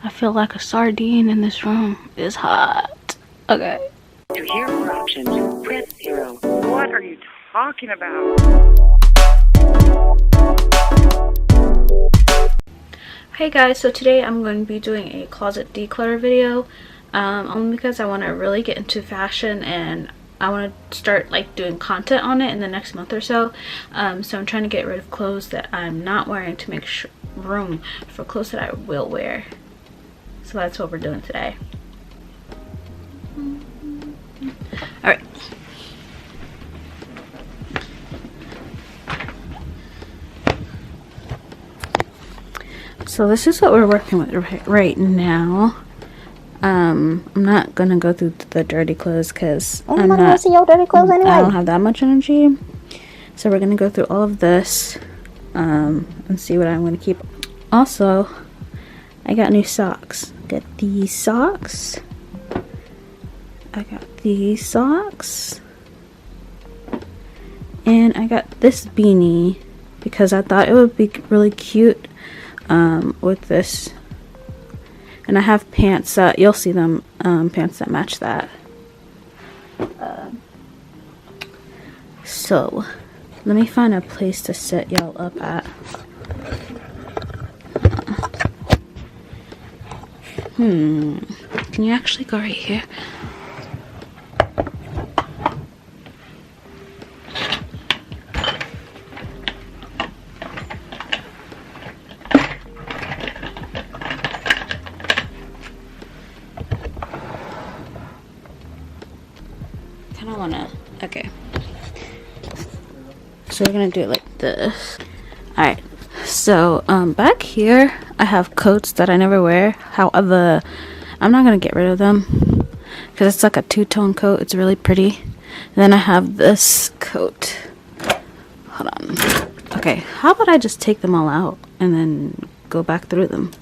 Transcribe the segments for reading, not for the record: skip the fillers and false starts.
I feel like a sardine in this room. It's hot. Okay. To hear more options, press 0. What are you talking about? Hey guys, so today I'm going to be doing a closet declutter video. Only because I want to really get into fashion and I want to start like doing content on it in the next month or so. So I'm trying to get rid of clothes that I'm not wearing to make room for clothes that I will wear. So that's what we're doing today. Alright. So this is what we're working with right now. I'm not gonna go through the dirty clothes because I'm not gonna see your dirty clothes anyway. I don't have that much energy. So we're gonna go through all of this and see what I'm gonna keep. Also, I got new socks. Got these socks. I got these socks. And I got this beanie because I thought it would be really cute with this. And I have pants that, you'll see them, pants that match that. So, let me find a place to set y'all up at. Can you actually go right here? Kind of wanna, okay. So we're gonna do it like this. Alright, so back here I have coats that I never wear. However, I'm not gonna get rid of them because it's like a two-tone coat. It's really pretty. And then I have this coat. Hold on. Okay, how about I just take them all out and then go back through them?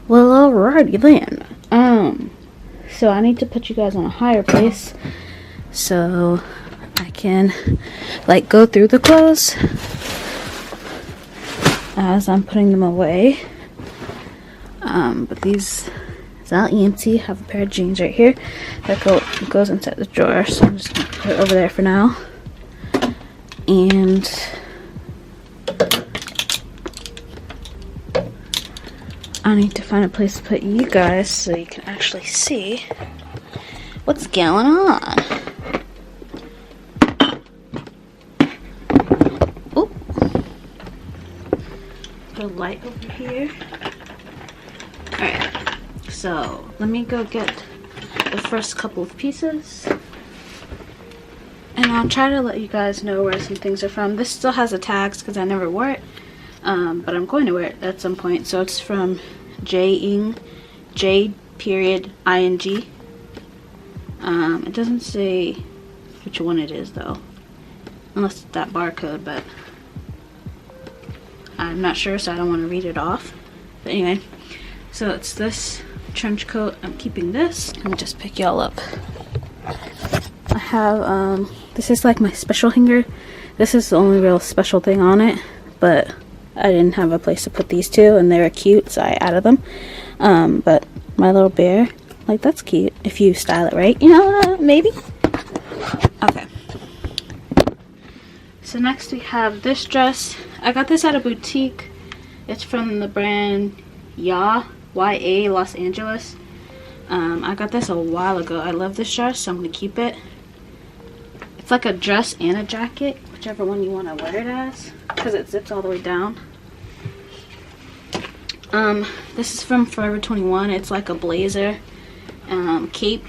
Well, alrighty then. So I need to put you guys on a higher place so I can like go through the clothes as I'm putting them away. But these is all empty. I have a pair of jeans right here that goes inside the drawer, so I'm just gonna put it over there for now. And I need to find a place to put you guys so you can actually see what's going on. Oh, put a light over here. Alright, so let me go get the first couple of pieces. And I'll try to let you guys know where some things are from. This still has the tags because I never wore it. But I'm going to wear it at some point. So it's from j.ing, j.ing. It doesn't say which one it is though, unless it's that barcode, but I'm not sure, so I don't want to read it off. But anyway, so it's this trench coat. I'm keeping this. Let me just pick y'all up. I have this is like my special hanger. This is the only real special thing on it, but I didn't have a place to put these two and they were cute, so I added them. But my little bear, like, that's cute if you style it right, you know, maybe. Okay, so next we have this dress. I got this at a boutique. It's from the brand Y.A Los Angeles. I got this a while ago. I love this dress, so I'm gonna keep it. It's like a dress and a jacket, whichever one you want to wear it as, because it zips all the way down. This is from Forever 21. It's like a blazer cape.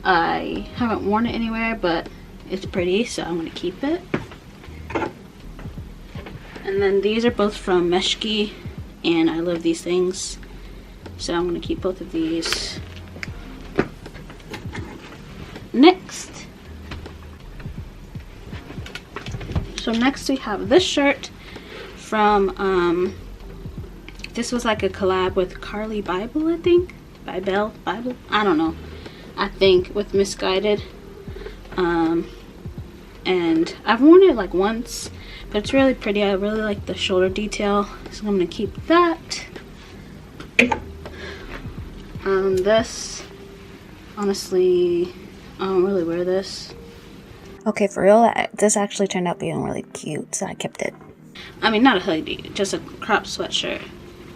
I haven't worn it anywhere, but it's pretty, so I'm gonna keep it. And then these are both from Meshki, and I love these things, so I'm gonna keep both of these. Next, we have this shirt from this was like a collab with Carly Bible, I think. Bible, I don't know. I think with Misguided. And I've worn it like once, but it's really pretty. I really like the shoulder detail, so I'm gonna keep that. This, honestly, I don't really wear this. Okay, for real, this actually turned out being really cute, so I kept it. I mean, not a hoodie, just a crop sweatshirt.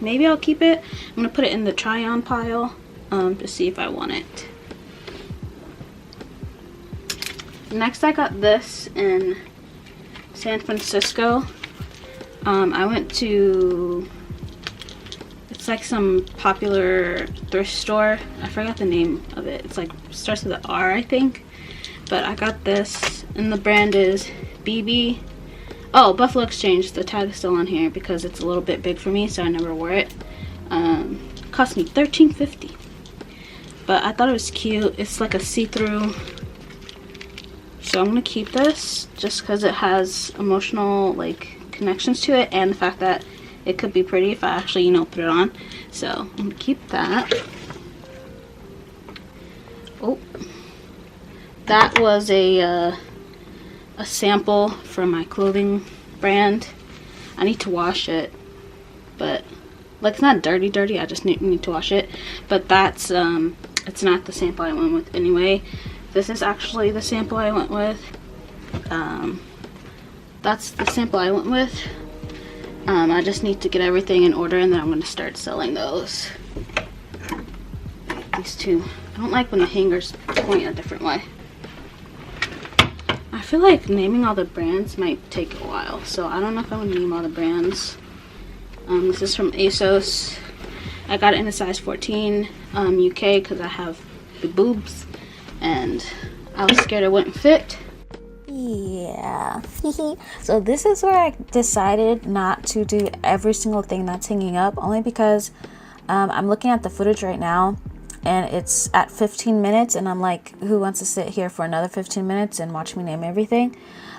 Maybe I'll keep it. I'm gonna put it in the try-on pile to see if I want it. Next, I got this in San Francisco. I went to, it's like some popular thrift store. I forgot the name of it. It's like, starts with an R, I think. But I got this, and the brand is BB. Oh, Buffalo Exchange. The tag is still on here because it's a little bit big for me, so I never wore it. Cost me $13.50. But I thought it was cute. It's like a see-through. So I'm gonna keep this just because it has emotional like connections to it, and the fact that it could be pretty if I actually, you know, put it on. So I'm gonna keep that. Oh, that was a sample from my clothing brand. I need to wash it, but like it's not dirty. I just need to wash it. But that's it's not the sample I went with anyway. This is actually the sample I went with. That's the sample I went with. I just need to get everything in order, and then I'm going to start selling those. These two. I don't like when the hangers point a different way. I feel like naming all the brands might take a while, so I don't know if I'm going to name all the brands. This is from ASOS. I got it in a size 14 UK because I have the boobs. And I was scared it wouldn't fit. Yeah. So this is where I decided not to do every single thing that's hanging up, only because I'm looking at the footage right now and it's at 15 minutes, and I'm like, who wants to sit here for another 15 minutes and watch me name everything?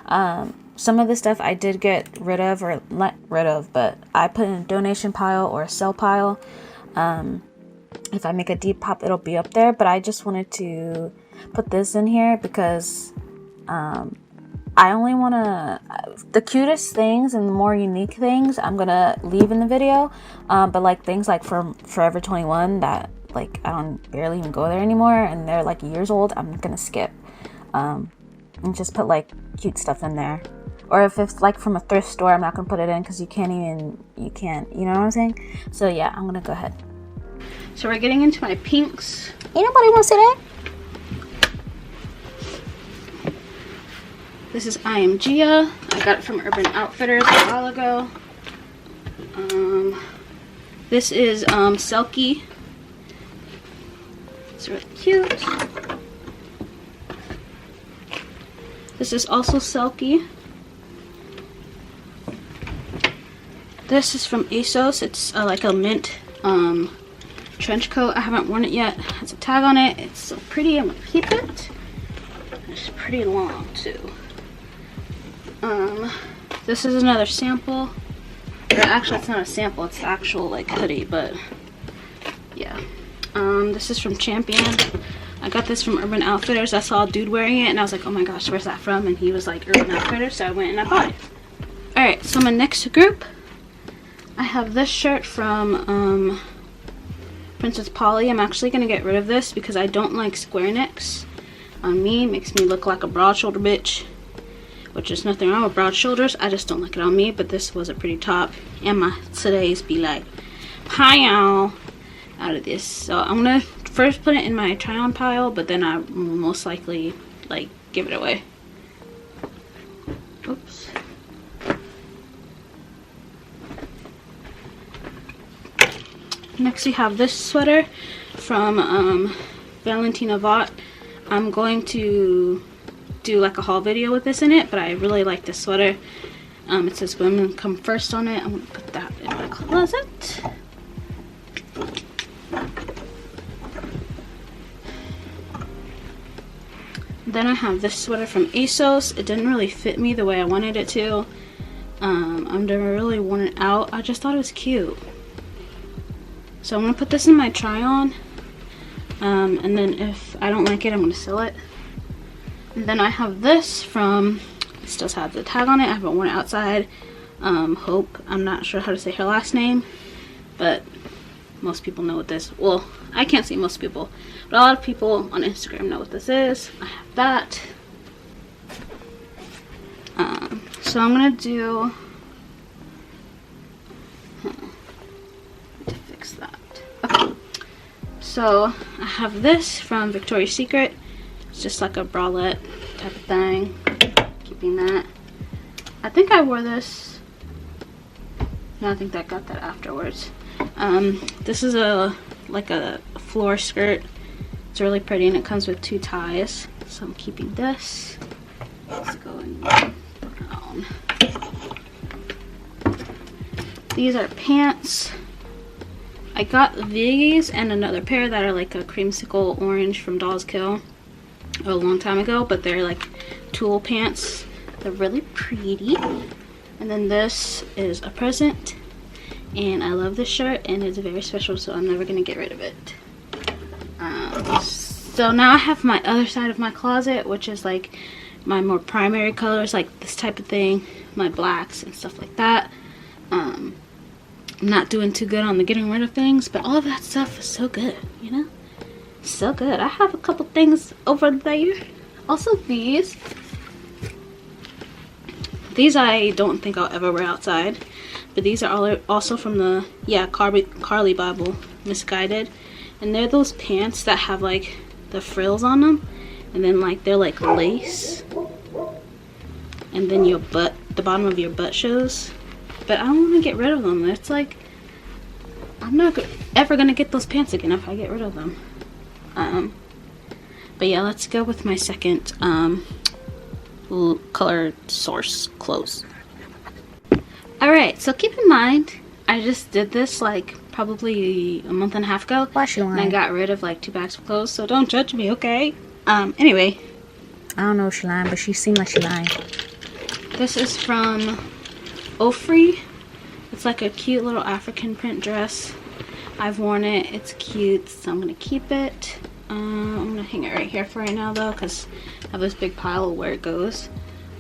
Some of the stuff I did get rid of, or not rid of, but I put in a donation pile or a sell pile. If I make a Depop, it'll be up there, but I just wanted to put this in here because I only want to, the cutest things and the more unique things I'm gonna leave in the video, but like things like from Forever 21 that like I don't barely even go there anymore and they're like years old, I'm gonna skip and just put like cute stuff in there. Or if it's like from a thrift store, I'm not gonna put it in because you know what I'm saying? So yeah, I'm gonna go ahead. So we're getting into my pinks. Ain't nobody want to see that? This is I Am Gia. I got it from Urban Outfitters a while ago. This is Selkie. It's really cute. This is also Selkie. This is from ASOS. It's like a mint trench coat. I haven't worn it yet. It has a tag on it. It's so pretty. I'm gonna keep it. It's pretty long too. This is another sample. Or actually, it's not a sample. It's the actual like hoodie, but yeah. This is from Champion. I got this from Urban Outfitters. I saw a dude wearing it, and I was like, oh my gosh, where's that from? And he was like Urban Outfitters, so I went and I bought it. All right, so my next group, I have this shirt from Princess Polly. I'm actually gonna get rid of this because I don't like square necks on me. It makes me look like a broad shoulder bitch, which is nothing wrong with broad shoulders. I just don't like it on me, but this was a pretty top. And my today's be like, hi y'all, out of this. So I'm gonna first put it in my try on pile, but then I will most likely like give it away. Oops. Next we have this sweater from Valentina Vaught. I'm going to do like a haul video with this in it, but I really like this sweater. It says women come first on it. I'm gonna put that in my closet. Then I have this sweater from ASOS. It didn't really fit me the way I wanted it to. I've never really worn it out. I just thought it was cute. So I'm gonna put this in my try on. And then if I don't like it, I'm gonna sell it. And then I have this from, it still has the tag on it. I haven't worn it outside. Hope, I'm not sure how to say her last name, but most people know what this, well, I can't say most people, but a lot of people on Instagram know what this is. I have that. So I'm gonna do, to fix that. Okay. So I have this from Victoria's Secret. It's just like a bralette type of thing. Keeping that. I think I wore this. No, I think I got that afterwards. This is like a floor skirt. It's really pretty and it comes with 2 ties. So I'm keeping this. Let's go and put it on. These are pants. I got these and another pair that are like a creamsicle orange from Dolls Kill a long time ago, but they're like tulle pants. They're really pretty. And then this is a present, and I love this shirt and it's very special, so I'm never gonna get rid of it. So now I have my other side of my closet, which is like my more primary colors, like this type of thing, my blacks and stuff like that. I'm not doing too good on the getting rid of things, but all of that stuff is so good, you know? So good. I have a couple things over there. Also these I don't think I'll ever wear outside, but these are also from the, yeah, Carly Bible, Misguided. And they're those pants that have like the frills on them, and then like they're like lace, and then your butt, the bottom of your butt shows. But I don't want to get rid of them. It's like, I'm not ever gonna get those pants again if I get rid of them. But yeah, let's go with my second color source clothes. Alright, so keep in mind, I just did this like probably a month and a half ago. And I got rid of like 2 bags of clothes, so don't judge me, okay? Anyway. I don't know if she lying, but she seemed like she lying. This is from Ofri. It's like a cute little African print dress. I've worn it. It's cute, so I'm gonna keep it. I'm gonna hang it right here for right now though, because I have this big pile of where it goes.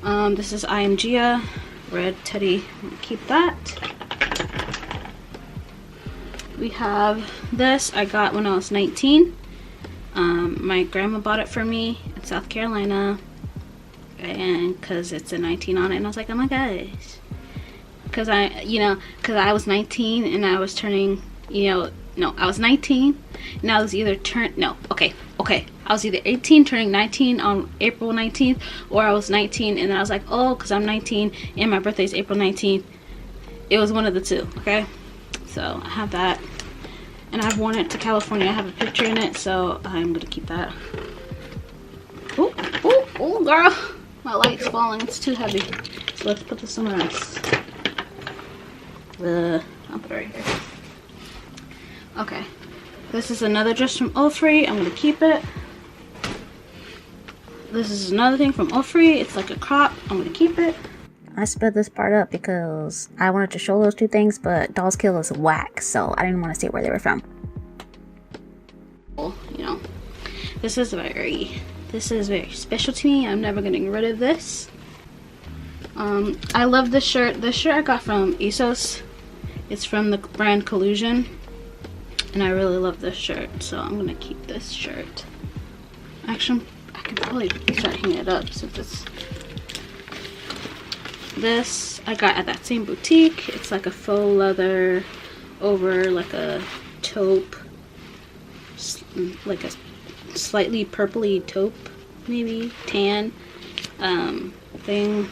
This is IMGA red teddy. I'm gonna keep that. We have this I got when I was 19. My grandma bought it for me in South Carolina, and because it's a 19 on it, and I was like, oh my gosh. Because I was 19 and I was turning, I was 19 and I was either I was either 18 turning 19 on April 19th, or I was 19 and then I was like, oh, because I'm 19 and my birthday is April 19th. It was one of the two, okay? So I have that, and I've worn it to California. I have a picture in it, so I'm gonna keep that. Oh girl, my light's falling, it's too heavy. So let's put this somewhere else. I'll put it right here. Okay, this is another dress from Ofri. I'm gonna keep it. This is another thing from Ofri. It's like a crop. I'm gonna keep it. I sped this part up because I wanted to show those 2 things, but Dolls Kill is whack, so I didn't want to say where they were from. This is very special to me. I'm never getting rid of this. I love this shirt. This shirt I got from ASOS. It's from the brand Collusion, and I really love this shirt, so I'm gonna keep this shirt. Actually, I could probably start hanging it up since it's. This I got at that same boutique. It's like a faux leather over like a taupe, like a slightly purpley taupe, maybe tan thing.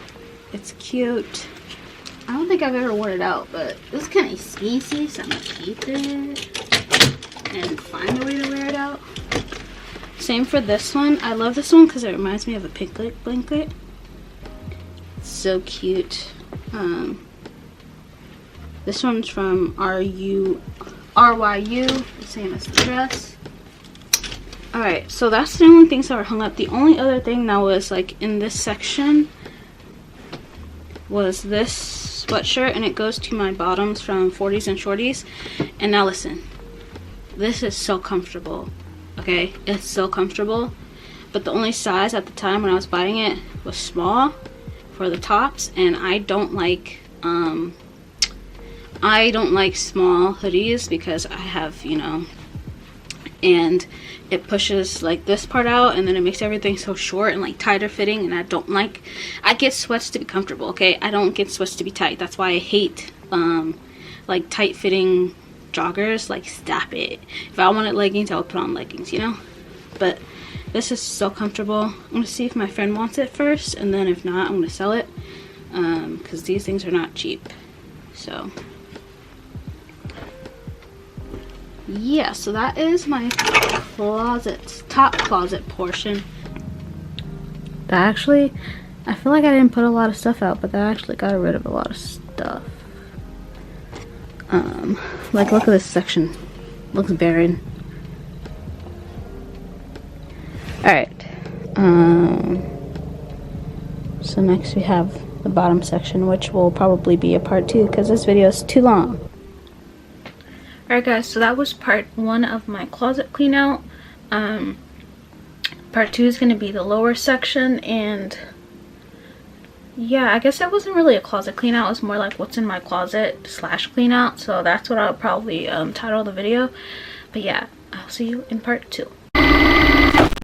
It's cute. I don't think I've ever worn it out, but it was kind of skeezy, so I'm gonna keep it. and find a way to wear it out. Same for this one. I love this one because it reminds me of a picnic blanket. It's so cute. This one's from RYU, the same as the dress. Alright, so that's the only things that were hung up. The only other thing that was like in this section was this sweatshirt, and it goes to my bottoms from 40s and shorties. And now listen, this is so comfortable. Okay, it's so comfortable, but the only size at the time when I was buying it was small for the tops, and I don't like small hoodies because I have, you know, and it pushes like this part out, and then it makes everything so short and like tighter fitting, and I get sweats to be comfortable, okay? I don't get sweats to be tight. That's why I hate like tight fitting joggers. Like, stop it. If I wanted leggings, I would put on leggings, you know? But this is so comfortable. I'm gonna see if my friend wants it first, and then if not, I'm gonna sell it, because these things are not cheap. So yeah, so that is my top closet portion. That actually, I feel like I didn't put a lot of stuff out, but that actually got rid of a lot of stuff. Like, look at this section. Looks barren. Alright. So next we have the bottom section, which will probably be a part 2 because this video is too long. Alright guys, so that was part 1 of my closet clean out. Part 2 is going to be the lower section, and yeah, I guess it wasn't really a closet clean out. It was more like what's in my closet / clean out. So that's what I'll probably title the video. But yeah, I'll see you in part 2.